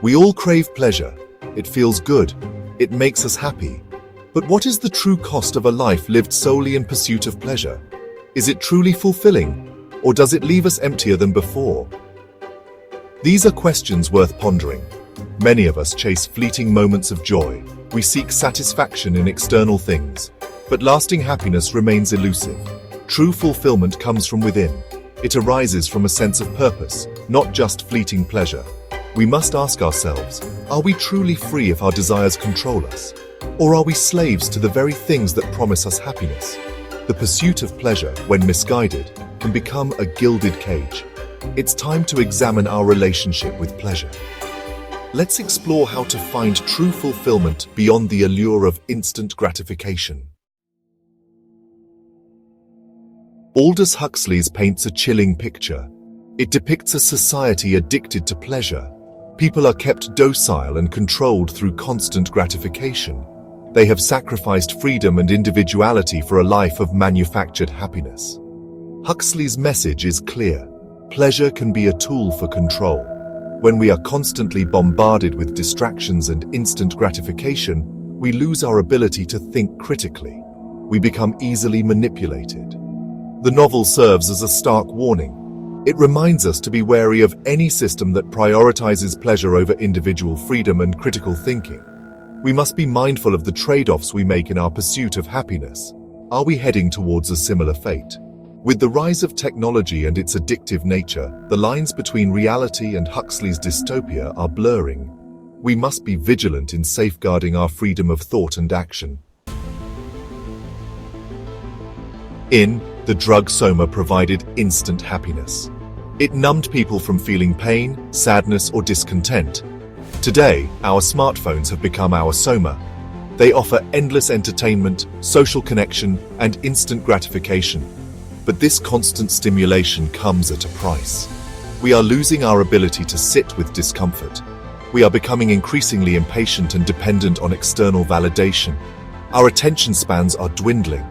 We all crave pleasure. It feels good. It makes us happy. But what is the true cost of a life lived solely in pursuit of pleasure? Is it truly fulfilling, or does it leave us emptier than before? These are questions worth pondering. Many of us chase fleeting moments of joy. We seek satisfaction in external things, but lasting happiness remains elusive. True fulfillment comes from within. It arises from a sense of purpose, not just fleeting pleasure. We must ask ourselves, are we truly free if our desires control us? Or are we slaves to the very things that promise us happiness? The pursuit of pleasure, when misguided, can become a gilded cage. It's time to examine our relationship with pleasure. Let's explore how to find true fulfillment beyond the allure of instant gratification. Aldous Huxley paints a chilling picture. It depicts a society addicted to pleasure. People are kept docile and controlled through constant gratification. They have sacrificed freedom and individuality for a life of manufactured happiness. Huxley's message is clear. Pleasure can be a tool for control. When we are constantly bombarded with distractions and instant gratification, we lose our ability to think critically. We become easily manipulated. The novel serves as a stark warning. It reminds us to be wary of any system that prioritizes pleasure over individual freedom and critical thinking. We must be mindful of the trade-offs we make in our pursuit of happiness. Are we heading towards a similar fate? With the rise of technology and its addictive nature, the lines between reality and Huxley's dystopia are blurring. We must be vigilant in safeguarding our freedom of thought and action. The drug soma provided instant happiness. It numbed people from feeling pain, sadness, or discontent. Today, our smartphones have become our soma. They offer endless entertainment, social connection, and instant gratification. But this constant stimulation comes at a price. We are losing our ability to sit with discomfort. We are becoming increasingly impatient and dependent on external validation. Our attention spans are dwindling.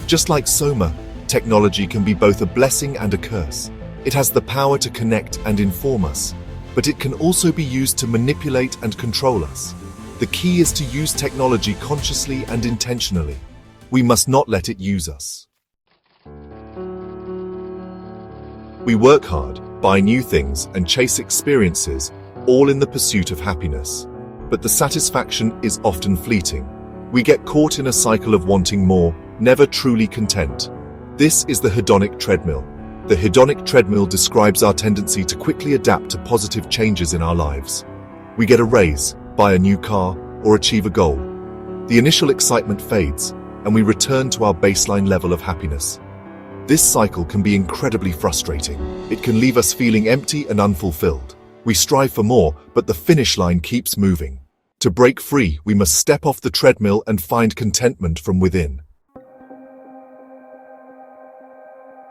Just like soma, technology can be both a blessing and a curse. It has the power to connect and inform us, but it can also be used to manipulate and control us. The key is to use technology consciously and intentionally. We must not let it use us. We work hard, buy new things, and chase experiences, all in the pursuit of happiness. But the satisfaction is often fleeting. We get caught in a cycle of wanting more, never truly content. This is the hedonic treadmill. The hedonic treadmill describes our tendency to quickly adapt to positive changes in our lives. We get a raise, buy a new car, or achieve a goal. The initial excitement fades, and we return to our baseline level of happiness. This cycle can be incredibly frustrating. It can leave us feeling empty and unfulfilled. We strive for more, but the finish line keeps moving. To break free, we must step off the treadmill and find contentment from within.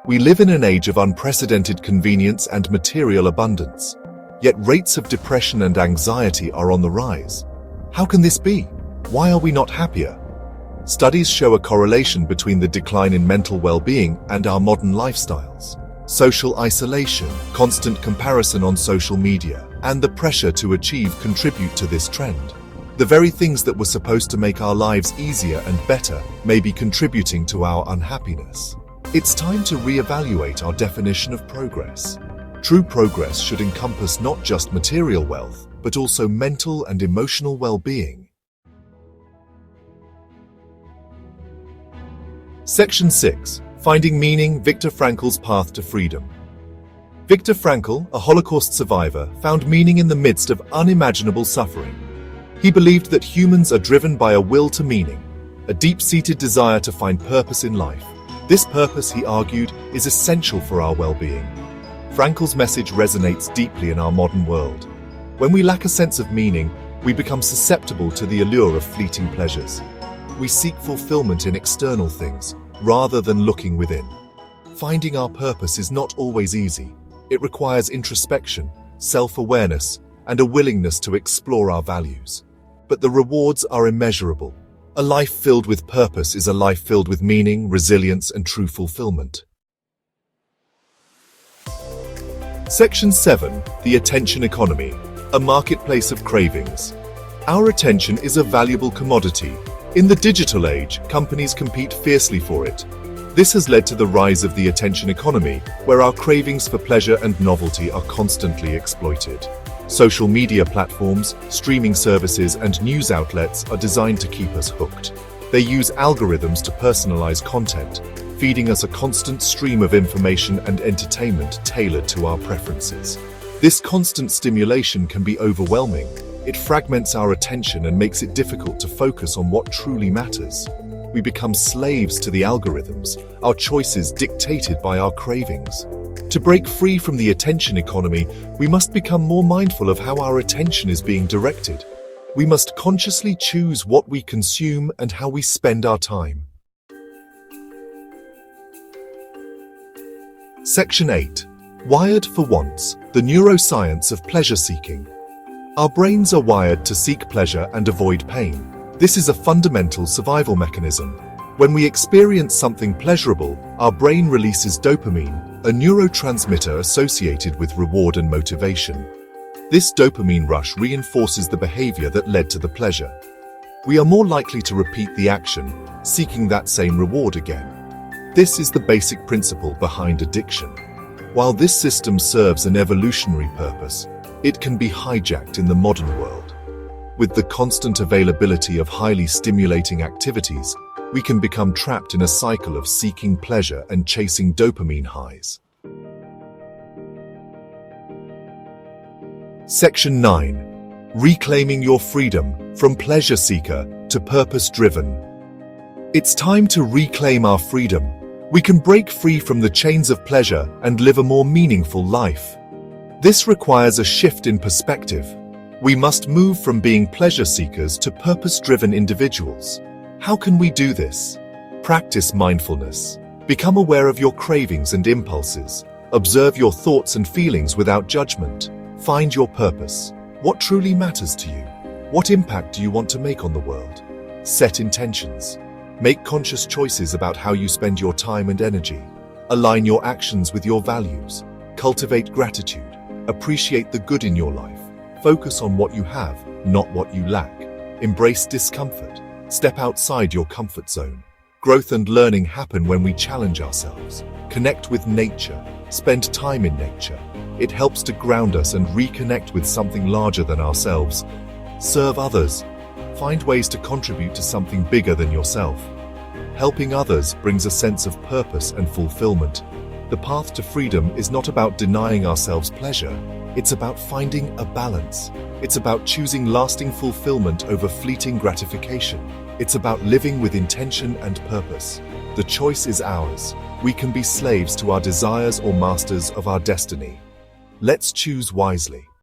We live in an age of unprecedented convenience and material abundance. Yet rates of depression and anxiety are on the rise. How can this be? Why are we not happier? Studies show a correlation between the decline in mental well-being and our modern lifestyles. Social isolation, constant comparison on social media, and the pressure to achieve contribute to this trend. The very things that were supposed to make our lives easier and better may be contributing to our unhappiness. It's time to reevaluate our definition of progress. True progress should encompass not just material wealth, but also mental and emotional well-being. Section 6. Finding Meaning, Viktor Frankl's Path to Freedom. Viktor Frankl, a Holocaust survivor, found meaning in the midst of unimaginable suffering. He believed that humans are driven by a will to meaning, a deep-seated desire to find purpose in life. This purpose, he argued, is essential for our well-being. Frankl's message resonates deeply in our modern world. When we lack a sense of meaning, we become susceptible to the allure of fleeting pleasures. We seek fulfillment in external things, rather than looking within. Finding our purpose is not always easy. It requires introspection, self-awareness, and a willingness to explore our values. But the rewards are immeasurable. A life filled with purpose is a life filled with meaning, resilience, and true fulfillment. Section 7. The Attention Economy. A marketplace of cravings. Our attention is a valuable commodity. In the digital age, companies compete fiercely for it. This has led to the rise of the attention economy, where our cravings for pleasure and novelty are constantly exploited. Social media platforms, streaming services, and news outlets are designed to keep us hooked. They use algorithms to personalize content, feeding us a constant stream of information and entertainment tailored to our preferences. This constant stimulation can be overwhelming. It fragments our attention and makes it difficult to focus on what truly matters. We become slaves to the algorithms, our choices dictated by our cravings. To break free from the attention economy, we must become more mindful of how our attention is being directed. We must consciously choose what we consume and how we spend our time. Section 8. Wired for Wants, the Neuroscience of Pleasure Seeking. Our brains are wired to seek pleasure and avoid pain. This is a fundamental survival mechanism. When we experience something pleasurable, our brain releases dopamine, a neurotransmitter associated with reward and motivation. This dopamine rush reinforces the behavior that led to the pleasure. We are more likely to repeat the action, seeking that same reward again. This is the basic principle behind addiction. While this system serves an evolutionary purpose, it can be hijacked in the modern world. With the constant availability of highly stimulating activities, we can become trapped in a cycle of seeking pleasure and chasing dopamine highs. Section 9. Reclaiming your freedom from pleasure seeker to purpose-driven. It's time to reclaim our freedom. We can break free from the chains of pleasure and live a more meaningful life. This requires a shift in perspective. We must move from being pleasure seekers to purpose-driven individuals. How can we do this? Practice mindfulness. Become aware of your cravings and impulses. Observe your thoughts and feelings without judgment. Find your purpose. What truly matters to you? What impact do you want to make on the world? Set intentions. Make conscious choices about how you spend your time and energy. Align your actions with your values. Cultivate gratitude. Appreciate the good in your life. Focus on what you have, not what you lack. Embrace discomfort. Step outside your comfort zone. Growth and learning happen when we challenge ourselves. Connect with nature. Spend time in nature. It helps to ground us and reconnect with something larger than ourselves. Serve others. Find ways to contribute to something bigger than yourself. Helping others brings a sense of purpose and fulfillment. The path to freedom is not about denying ourselves pleasure. It's about finding a balance. It's about choosing lasting fulfillment over fleeting gratification. It's about living with intention and purpose. The choice is ours. We can be slaves to our desires or masters of our destiny. Let's choose wisely.